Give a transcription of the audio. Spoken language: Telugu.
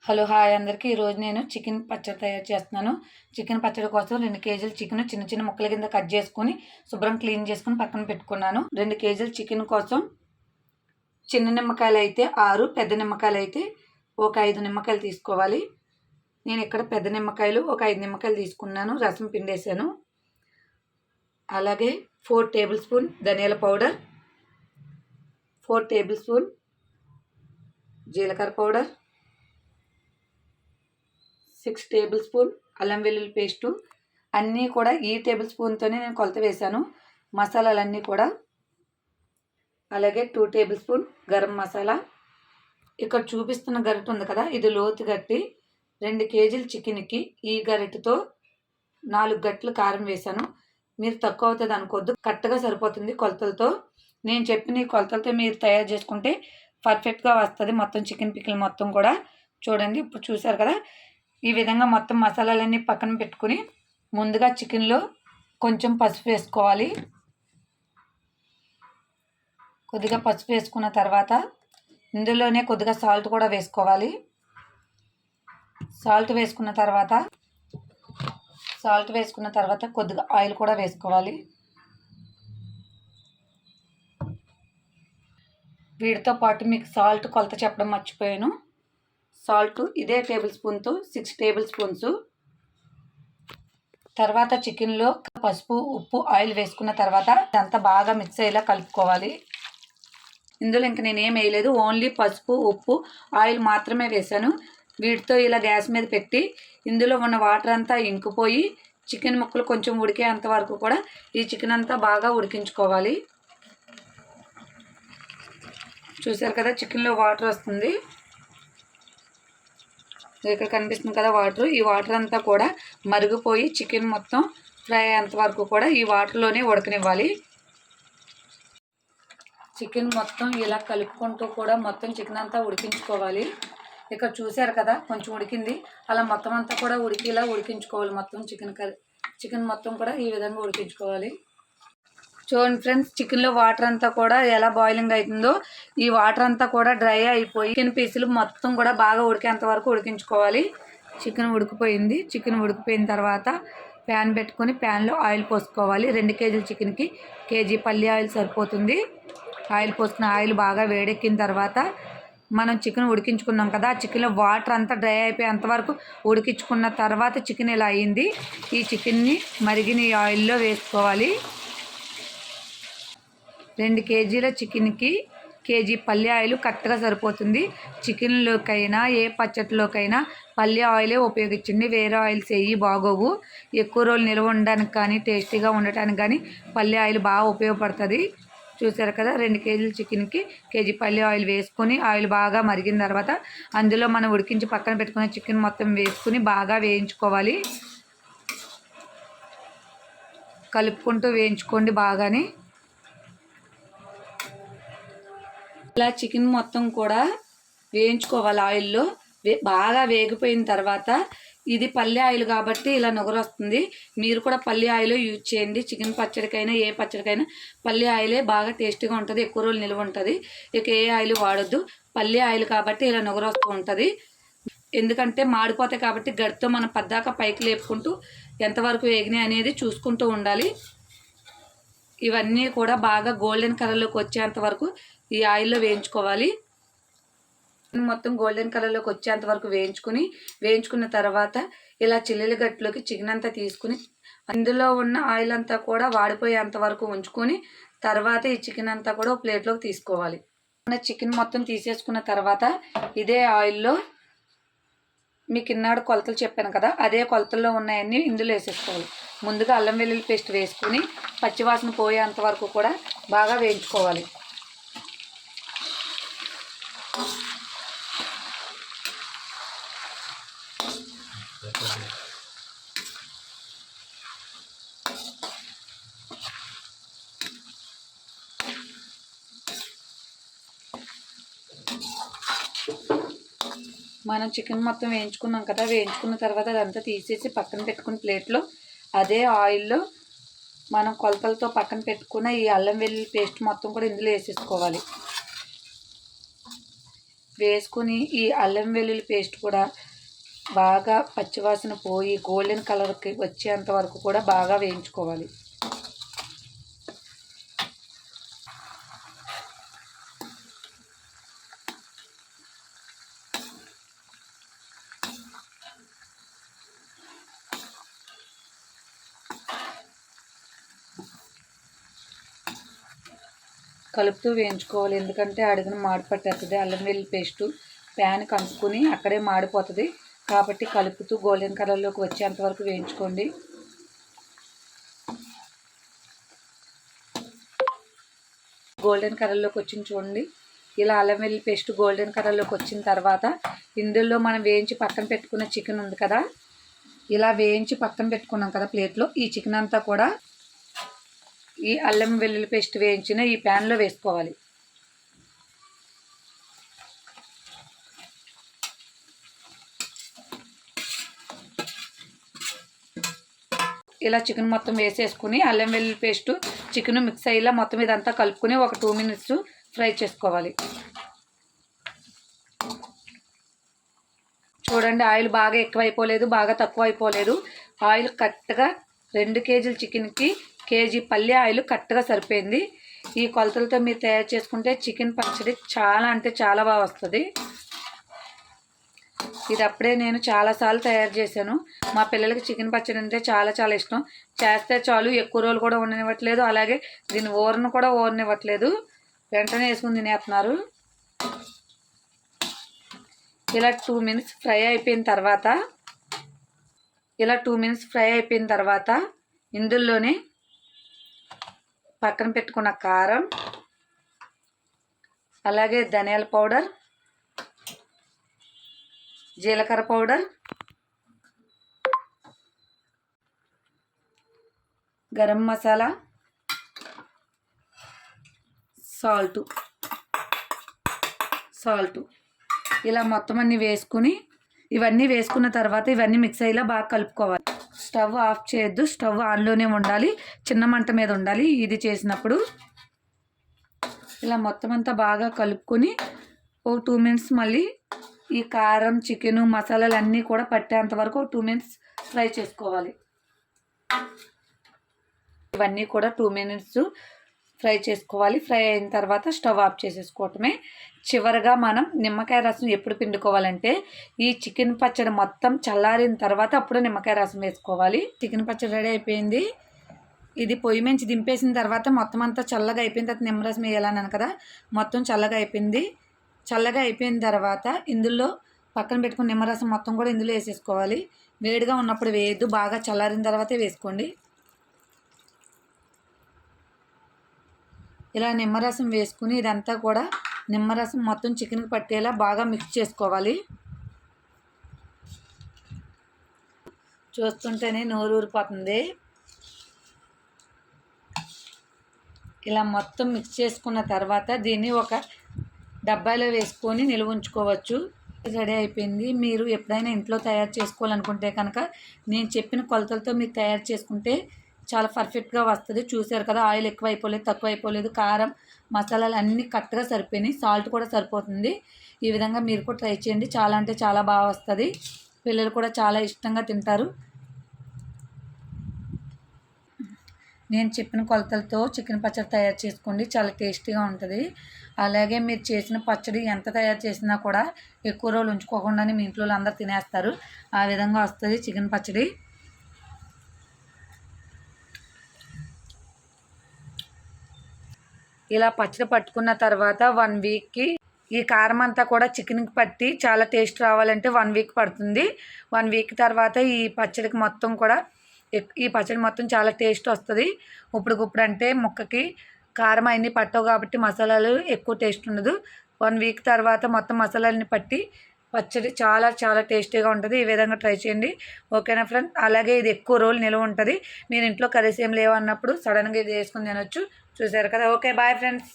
హలో హాయ్ అందరికీ. ఈరోజు నేను చికెన్ పచ్చడి తయారు చేస్తున్నాను. చికెన్ పచ్చడి కోసం 2 కేజీల చికెన్ చిన్న చిన్న ముక్కల కింద కట్ చేసుకొని శుభ్రం క్లీన్ చేసుకొని పక్కన పెట్టుకున్నాను. 2 కేజీల చికెన్ కోసం చిన్న నిమ్మకాయలు అయితే 6, పెద్ద నిమ్మకాయలు అయితే ఒక 5 నిమ్మకాయలు తీసుకోవాలి. నేను ఇక్కడ పెద్ద నిమ్మకాయలు ఒక 5 నిమ్మకాయలు తీసుకున్నాను. రసం పిండేశాను. అలాగే 4 టేబుల్ స్పూన్ ధనియాల పౌడర్, 4 టేబుల్ స్పూన్ జీలకర్ర పౌడర్, 6 టేబుల్ స్పూన్ అల్లం వెల్లుల్లి పేస్టు. అన్నీ కూడా ఈ టేబుల్ స్పూన్తోనే నేను కొలత వేశాను. మసాలాలన్నీ కూడా. అలాగే 2 టేబుల్ స్పూన్ గరం మసాలా. ఇక్కడ చూపిస్తున్న గరిటె ఉంది కదా, ఇది లోతు గట్టి. 2 కేజీల చికెన్కి ఈ గరిటెతో 4 గట్లు కారం వేశాను. మీరు తక్కువ అవుతుంది అనుకోవద్దు, కరెక్ట్గా సరిపోతుంది కొలతలతో. నేను చెప్పిన ఈ కొలతలతో మీరు తయారు చేసుకుంటే పర్ఫెక్ట్గా వస్తుంది మొత్తం చికెన్ పికిల్ మొత్తం కూడా. చూడండి, ఇప్పుడు చూసారు కదా. ఈ విధంగా మొత్తం మసాలాలన్నీ పక్కన పెట్టుకుని ముందుగా చికెన్లో కొంచెం పసుపు వేసుకోవాలి. కొద్దిగా పసుపు వేసుకున్న తర్వాత ఇందులోనే కొద్దిగా సాల్ట్ కూడా వేసుకోవాలి. సాల్ట్ వేసుకున్న తర్వాత కొద్దిగా ఆయిల్ కూడా వేసుకోవాలి. వీటితో పాటు మీకు సాల్ట్ కొలత చెప్పడం మర్చిపోయాను. సాల్ట్ ఇదే టేబుల్ స్పూన్తో 6 టేబుల్ స్పూన్స్. తర్వాత చికెన్లో పసుపు, ఉప్పు, ఆయిల్ వేసుకున్న తర్వాత ఇదంతా బాగా మిక్స్ అయ్యేలా కలుపుకోవాలి. ఇందులో ఇంక నేనేం వేయలేదు, ఓన్లీ పసుపు, ఉప్పు, ఆయిల్ మాత్రమే వేశాను. వీటితో ఇలా గ్యాస్ మీద పెట్టి ఇందులో ఉన్న వాటర్ అంతా ఇంకిపోయి చికెన్ ముక్కలు కొంచెం ఉడికేంత వరకు కూడా ఈ చికెన్ అంతా బాగా ఉడికించుకోవాలి. చూసారు కదా, చికెన్లో వాటర్ వస్తుంది. ఇక్కడ కనిపిస్తుంది కదా వాటర్. ఈ వాటర్ అంతా కూడా మరిగిపోయి చికెన్ మొత్తం ఫ్రై అయ్యేంత వరకు కూడా ఈ వాటర్లోనే ఉడకనివ్వాలి. చికెన్ మొత్తం ఇలా కలుపుకుంటూ కూడా మొత్తం చికెన్ అంతా ఉడికించుకోవాలి. ఇక్కడ చూసారు కదా, కొంచెం ఉడికింది. అలా మొత్తం అంతా కూడా ఉడికేలా ఉడికించుకోవాలి. మొత్తం చికెన్ మొత్తం కూడా ఈ విధంగా ఉడికించుకోవాలి. చూడండి ఫ్రెండ్స్, చికెన్లో వాటర్ అంతా కూడా ఎలా బాయిలింగ్ అవుతుందో, ఈ వాటర్ అంతా కూడా డ్రై అయిపోయి చికెన్ పీసులు మొత్తం కూడా బాగా ఉడికేంత వరకు ఉడికించుకోవాలి. చికెన్ ఉడికిపోయింది. చికెన్ ఉడికిపోయిన తర్వాత ప్యాన్ పెట్టుకొని ప్యాన్లో ఆయిల్ పోసుకోవాలి. 2 కేజీల చికెన్కి కేజీ పల్లి ఆయిల్ సరిపోతుంది. ఆయిల్ పోసుకున్న ఆయిల్ బాగా వేడెక్కిన తర్వాత మనం చికెన్ ఉడికించుకున్నాం కదా, ఆ చికెన్లో వాటర్ అంతా డ్రై అయిపోయేంత వరకు ఉడికించుకున్న తర్వాత చికెన్ ఇలా అయింది. ఈ చికెన్ని మరిగిన ఈ ఆయిల్లో వేసుకోవాలి. 2 కేజీల చికెన్కి కేజీ పల్లి ఆయిల్ కరెక్ట్గా సరిపోతుంది. చికెన్లోకైనా ఏ పచ్చడిలోకైనా పల్లి ఆయిలే ఉపయోగించండి. వేరే ఆయిల్స్ ఏవి బాగోవు. ఎక్కువ రోజులు నిల్వ ఉండడానికి కానీ టేస్టీగా ఉండటానికి కానీ పల్లి ఆయిల్ బాగా ఉపయోగపడుతుంది. చూసారు కదా, 2 కేజీల చికెన్కి కేజీ పల్లి ఆయిల్ వేసుకొని ఆయిల్ బాగా మరిగిన తర్వాత అందులో మనం ఉడికించి పక్కన పెట్టుకున్న చికెన్ మొత్తం వేసుకుని బాగా వేయించుకోవాలి. కలుపుకుంటూ వేయించుకోండి బాగానే. ఇలా చికెన్ మొత్తం కూడా వేయించుకోవాలి ఆయిల్లో. బాగా వేగిపోయిన తర్వాత, ఇది పల్లి ఆయిల్ కాబట్టి ఇలా నొగరు వస్తుంది. మీరు కూడా పల్లి ఆయిల్ యూజ్ చేయండి. చికెన్ పచ్చడికైనా ఏ పచ్చడికైనా పల్లి ఆయిలే బాగా టేస్టీగా ఉంటుంది, ఎక్కువ రోజులు నిల్వ ఉంటుంది. ఇక ఏ ఆయిల్ వాడొద్దు, పల్లి ఆయిల్ కాబట్టి ఇలా నొగరు వస్తూ ఉంటుంది. ఎందుకంటే మాడిపోతాయి కాబట్టి గడితో మనం పద్దాక పైకి లేపుకుంటూ ఎంతవరకు వేగినాయి అనేది చూసుకుంటూ ఉండాలి. ఇవన్నీ కూడా బాగా గోల్డెన్ కలర్లోకి వచ్చేంత వరకు ఈ ఆయిల్లో వేయించుకోవాలి. మొత్తం గోల్డెన్ కలర్లోకి వచ్చేంత వరకు వేయించుకున్న తర్వాత ఇలా చిల్లుల గట్టులోకి చికెన్ అంతా తీసుకుని అందులో ఉన్న ఆయిల్ అంతా కూడా వాడిపోయేంత వరకు ఉంచుకొని తర్వాత ఈ చికెన్ అంతా కూడా ప్లేట్లోకి తీసుకోవాలి. చికెన్ మొత్తం తీసేసుకున్న తర్వాత ఇదే ఆయిల్లో మీకు ఇన్నాడు కొలతలు చెప్పాను కదా, అదే కొలతల్లో ఉన్నాయన్నీ ఇందులో వేసేసుకోవాలి. ముందుగా అల్లం వెల్లుల్లి పేస్ట్ వేసుకుని పచ్చివాసన పోయేంత వరకు కూడా బాగా వేయించుకోవాలి. మనం చికెన్ మొత్తం వేయించుకున్నాం కదా, వేయించుకున్న తర్వాత అదంతా తీసేసి పక్కన పెట్టుకుని ప్లేట్లో అదే ఆయిల్లో మనం కొలతలతో పక్కన పెట్టుకున్న ఈ అల్లం వెల్లుల్లి పేస్ట్ మొత్తం కూడా ఇందులో వేసేసుకోవాలి. వేసుకుని ఈ అల్లం వెల్లుల్లి పేస్ట్ కూడా బాగా పచ్చివాసన పోయి గోల్డెన్ కలర్కి వచ్చేంత వరకు కూడా బాగా వేయించుకోవాలి. కలుపుతూ వేయించుకోవాలి, ఎందుకంటే అడుగున మాడి పట్టేస్తుంది. అల్లం వెల్లుల్లి పేస్టు ప్యాన్కి అంటుకుని అక్కడే మాడిపోతుంది కాబట్టి కలుపుతూ గోల్డెన్ కలర్లోకి వచ్చేంత వరకు వేయించుకోండి. గోల్డెన్ కలర్లోకి వచ్చింది చూడండి. ఇలా అల్లం వెల్లుల్లి పేస్ట్ గోల్డెన్ కలర్లోకి వచ్చిన తర్వాత ఇందులో మనం వేయించి పక్కన పెట్టుకున్న చికెన్ ఉంది కదా, ఇలా వేయించి పక్కన పెట్టుకున్నాం కదా ప్లేట్లో, ఈ చికెన్ అంతా కూడా ఈ అల్లం వెల్లుల్లి పేస్ట్ వేయించిన ఈ ప్యాన్లో వేసుకోవాలి. ఇలా చికెన్ మొత్తం వేసేసుకుని అల్లం వెల్లుల్లి పేస్టు చికెన్ మిక్స్ అయ్యేలా మొత్తం ఇదంతా కలుపుకొని ఒక 2 minutes ఫ్రై చేసుకోవాలి. చూడండి, ఆయిల్ బాగా ఎక్కువ అయిపోలేదు, బాగా తక్కువ అయిపోలేదు. ఆయిల్ కరెక్ట్గా 2 kg చికెన్కి కేజీ పల్లి ఆయిల్ కరెక్ట్గా సరిపోయింది. ఈ కొలతలతో మీరు తయారు చేసుకుంటే చికెన్ పచ్చడి చాలా అంటే చాలా బాగా వస్తుంది. ఇది అప్పుడే నేను చాలాసార్లు తయారు చేశాను. మా పిల్లలకి చికెన్ పచ్చడి అంటే చాలా చాలా ఇష్టం. చేస్తే చాలు, ఎక్కువ రోజులు కూడా ఉండనివ్వట్లేదు, అలాగే దీని ఊరను కూడా ఊరనివ్వట్లేదు, వెంటనే వేసుకుని తినేస్తున్నారు. ఇలా 2 minutes ఫ్రై అయిపోయిన తర్వాత ఇందులోనే పక్కన పెట్టుకున్న కారం, అలాగే ధనియాల పౌడర్, జీలకర్ర పౌడర్, గరం మసాలా, సాల్ట్ ఇలా మొత్తం అన్నీ వేసుకుని ఇవన్నీ వేసుకున్న తర్వాత ఇవన్నీ మిక్స్ అయ్యేలా బాగా కలుపుకోవాలి. స్టవ్ ఆఫ్ చేయొద్దు, స్టవ్ ఆన్లోనే ఉండాలి, చిన్న మంట మీద ఉండాలి. ఇది చేసినప్పుడు ఇలా మొత్తం అంతా బాగా కలుపుకొని ఓ 2 minutes మళ్ళీ ఈ కారం, చికెను, మసాలాలు అన్నీ కూడా పట్టేంత వరకు 2 minutes ఫ్రై చేసుకోవాలి. ఇవన్నీ కూడా 2 minutes ఫ్రై చేసుకోవాలి. ఫ్రై అయిన తర్వాత స్టవ్ ఆఫ్ చేసేసుకోవటమే. చివరగా మనం నిమ్మకాయ రసం ఎప్పుడు పిండుకోవాలంటే ఈ చికెన్ పచ్చడి మొత్తం చల్లారిన తర్వాత అప్పుడు నిమ్మకాయ రసం వేసుకోవాలి. చికెన్ పచ్చడి రెడీ అయిపోయింది. ఇది పొయ్యి నుంచి దింపేసిన తర్వాత మొత్తం అంతా చల్లగా అయిపోయిన తర్వాత నిమ్మరసం వేయాలన్నాను కదా, మొత్తం చల్లగా అయిపోయింది. చల్లగా అయిపోయిన తర్వాత ఇందులో పక్కన పెట్టుకున్న నిమ్మరసం మొత్తం కూడా ఇందులో వేసేసుకోవాలి. వేడిగా ఉన్నప్పుడు వేయద్దు, బాగా చల్లారిన తర్వాతే వేసుకోండి. ఇలా నిమ్మరసం వేసుకుని ఇదంతా కూడా నిమ్మరసం మొత్తం చికెన్కి పట్టేలా బాగా మిక్స్ చేసుకోవాలి. చూస్తుంటేనే నోరు ఊరిపోతుంది. ఇలా మొత్తం మిక్స్ చేసుకున్న తర్వాత దీన్ని ఒక డబ్బాలో వేసుకొని నిల్వ ఉంచుకోవచ్చు. రెడీ అయిపోయింది. మీరు ఎప్పుడైనా ఇంట్లో తయారు చేసుకోవాలనుకుంటే కనుక నేను చెప్పిన కొలతలతో మీరు తయారు చేసుకుంటే చాలా పర్ఫెక్ట్గా వస్తుంది. చూసారు కదా, ఆయిల్ ఎక్కువ అయిపోలేదు, తక్కువ అయిపోలేదు, కారం, మసాలాలు అన్నీ కరెక్ట్గా సరిపోయినాయి, సాల్ట్ కూడా సరిపోతుంది. ఈ విధంగా మీరు కూడా ట్రై చేయండి, చాలా అంటే చాలా బాగా వస్తుంది. పిల్లలు కూడా చాలా ఇష్టంగా తింటారు. నేను చెప్పిన కొలతలతో చికెన్ పచ్చడి తయారు చేసుకోండి, చాలా టేస్టీగా ఉంటుంది. అలాగే మీరు చేసిన పచ్చడి ఎంత తయారు చేసినా కూడా ఎక్కువ రోజులు ఉంచుకోకుండానే మీ ఇంట్లో అందరూ తినేస్తారు. ఆ విధంగా వస్తుంది చికెన్ పచ్చడి. ఇలా పచ్చడి పట్టుకున్న తర్వాత 1 weekకి ఈ కారం అంతా కూడా చికెన్కి పట్టి చాలా టేస్ట్ రావాలంటే 1 week పడుతుంది. 1 week తర్వాత ఈ పచ్చడికి మొత్తం కూడా ఈ పచ్చడి మొత్తం చాలా టేస్ట్ వస్తుంది. ఇప్పుడు అంటే ముక్కకి కారం అన్నీ పట్టవు కాబట్టి మసాలాలు ఎక్కువ టేస్ట్ ఉండదు. 1 week తర్వాత మొత్తం మసాలాలని పట్టి పచ్చడి చాలా చాలా టేస్టీగా ఉంటుంది. ఈ విధంగా ట్రై చేయండి. ఓకేనా ఫ్రెండ్స్? అలాగే ఇది ఎక్కువ రోజులు నిల్వ ఉంటుంది. మీరు ఇంట్లో కర్రీస్ ఏం లేవు అన్నప్పుడు సడన్గా ఇది వేసుకుని తినొచ్చు. చూసారు కదా. Okay, bye friends.